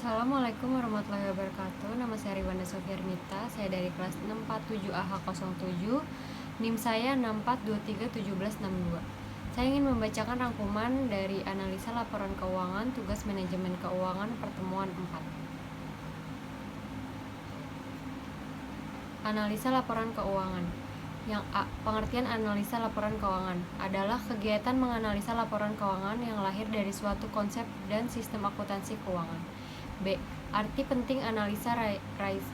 Assalamualaikum warahmatullahi wabarakatuh. Nama saya Riwanda Sofiarmita. Saya dari kelas 647AH07. NIM saya 64231762. Saya ingin membacakan rangkuman dari analisa laporan keuangan tugas manajemen keuangan pertemuan 4. Analisa laporan keuangan. Yang A. Pengertian analisa laporan keuangan adalah kegiatan menganalisa laporan keuangan yang lahir dari suatu konsep dan sistem akuntansi keuangan. B. Arti penting analisa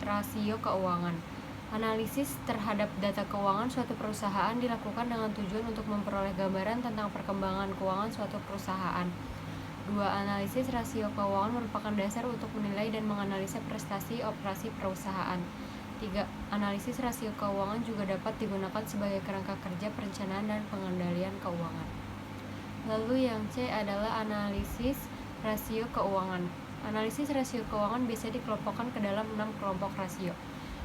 rasio keuangan. Analisis terhadap data keuangan suatu perusahaan dilakukan dengan tujuan untuk memperoleh gambaran tentang perkembangan keuangan suatu perusahaan. 2. Analisis rasio keuangan merupakan dasar untuk menilai dan menganalisa prestasi operasi perusahaan. 3. Analisis rasio keuangan juga dapat digunakan sebagai kerangka kerja perencanaan dan pengendalian keuangan. Lalu yang C adalah analisis rasio keuangan. Analisis rasio keuangan bisa dikelompokkan ke dalam 6 kelompok rasio.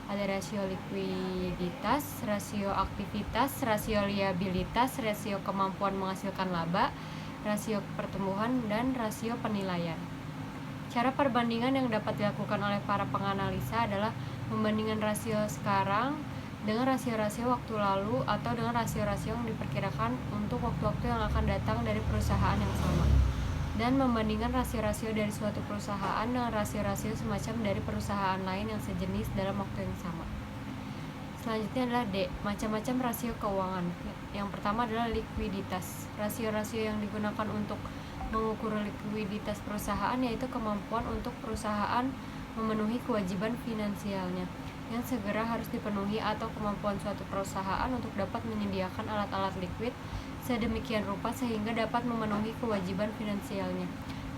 Ada rasio likuiditas, rasio aktivitas, rasio liabilitas, rasio kemampuan menghasilkan laba, rasio pertumbuhan, dan rasio penilaian. Cara perbandingan yang dapat dilakukan oleh para penganalisa adalah membandingkan rasio sekarang dengan rasio-rasio waktu lalu atau dengan rasio-rasio yang diperkirakan untuk waktu-waktu yang akan datang dari perusahaan yang sama, dan membandingkan rasio-rasio dari suatu perusahaan dengan rasio-rasio semacam dari perusahaan lain yang sejenis dalam waktu yang sama. Selanjutnya adalah D. Macam-macam rasio keuangan. Yang pertama adalah likuiditas. Rasio-rasio yang digunakan untuk mengukur likuiditas perusahaan yaitu kemampuan untuk perusahaan memenuhi kewajiban finansialnya yang segera harus dipenuhi atau kemampuan suatu perusahaan untuk dapat menyediakan alat-alat likuid sedemikian rupa sehingga dapat memenuhi kewajiban finansialnya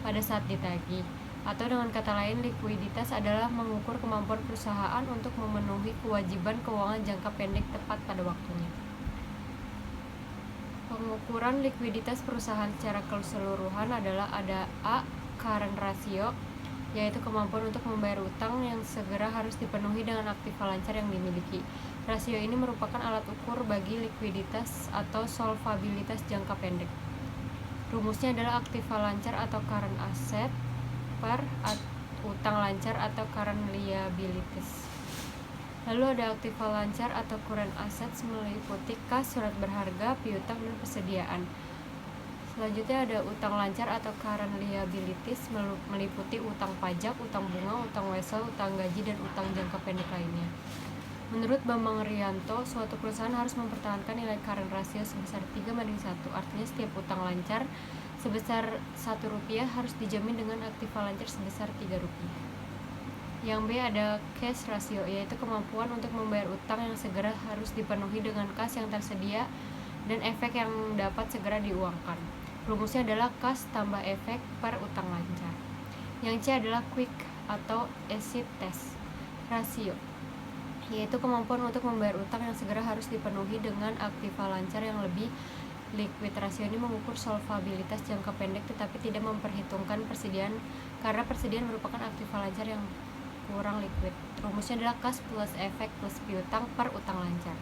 pada saat ditagih. Atau dengan kata lain, likuiditas adalah mengukur kemampuan perusahaan untuk memenuhi kewajiban keuangan jangka pendek tepat pada waktunya. Pengukuran likuiditas perusahaan secara keseluruhan adalah ada A. Current ratio, yaitu kemampuan untuk membayar utang yang segera harus dipenuhi dengan aktiva lancar yang dimiliki. Rasio ini merupakan alat ukur bagi likuiditas atau solvabilitas jangka pendek. Rumusnya adalah aktiva lancar atau current asset per utang lancar atau current liabilities. Lalu ada aktiva lancar atau current assets meliputi kas, surat berharga, piutang, dan persediaan. Selanjutnya ada utang lancar atau current liabilities meliputi utang pajak, utang bunga, utang wesel, utang gaji, dan utang jangka pendek lainnya. Menurut Bambang Rianto, suatu perusahaan harus mempertahankan nilai current ratio sebesar 3:1. Artinya setiap utang lancar sebesar Rp1 harus dijamin dengan aktiva lancar sebesar Rp3. Yang B ada cash ratio, yaitu kemampuan untuk membayar utang yang segera harus dipenuhi dengan kas yang tersedia dan efek yang dapat segera diuangkan. Rumusnya adalah kas tambah efek per utang lancar. Yang C adalah quick atau acid test ratio, yaitu kemampuan untuk membayar utang yang segera harus dipenuhi dengan aktiva lancar yang lebih liquid. Rasio ini mengukur solvabilitas jangka pendek tetapi tidak memperhitungkan persediaan karena persediaan merupakan aktiva lancar yang kurang liquid. Rumusnya adalah kas plus efek plus piutang per utang lancar.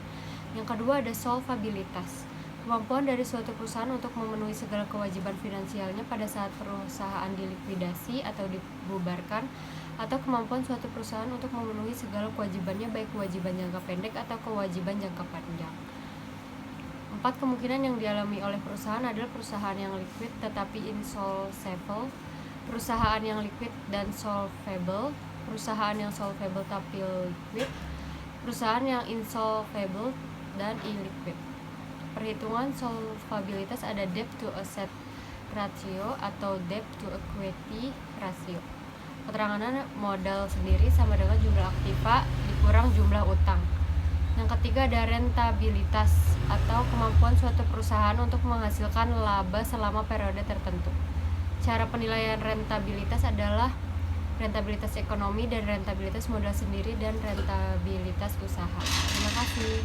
Yang kedua ada solvabilitas, kemampuan dari suatu perusahaan untuk memenuhi segala kewajiban finansialnya pada saat perusahaan dilikuidasi atau dibubarkan, atau kemampuan suatu perusahaan untuk memenuhi segala kewajibannya baik kewajiban jangka pendek atau kewajiban jangka panjang. 4 kemungkinan yang dialami oleh perusahaan adalah perusahaan yang liquid tetapi insolvable, perusahaan yang liquid dan solvable, perusahaan yang solvable tapi liquid, perusahaan yang insolvable dan illiquid. Perhitungan solvabilitas ada debt to asset ratio atau debt to equity ratio. Keterangannya modal sendiri sama dengan jumlah aktiva dikurang jumlah utang. Yang ketiga ada rentabilitas atau kemampuan suatu perusahaan untuk menghasilkan laba selama periode tertentu. Cara penilaian rentabilitas adalah rentabilitas ekonomi dan rentabilitas modal sendiri dan rentabilitas usaha. Terima kasih.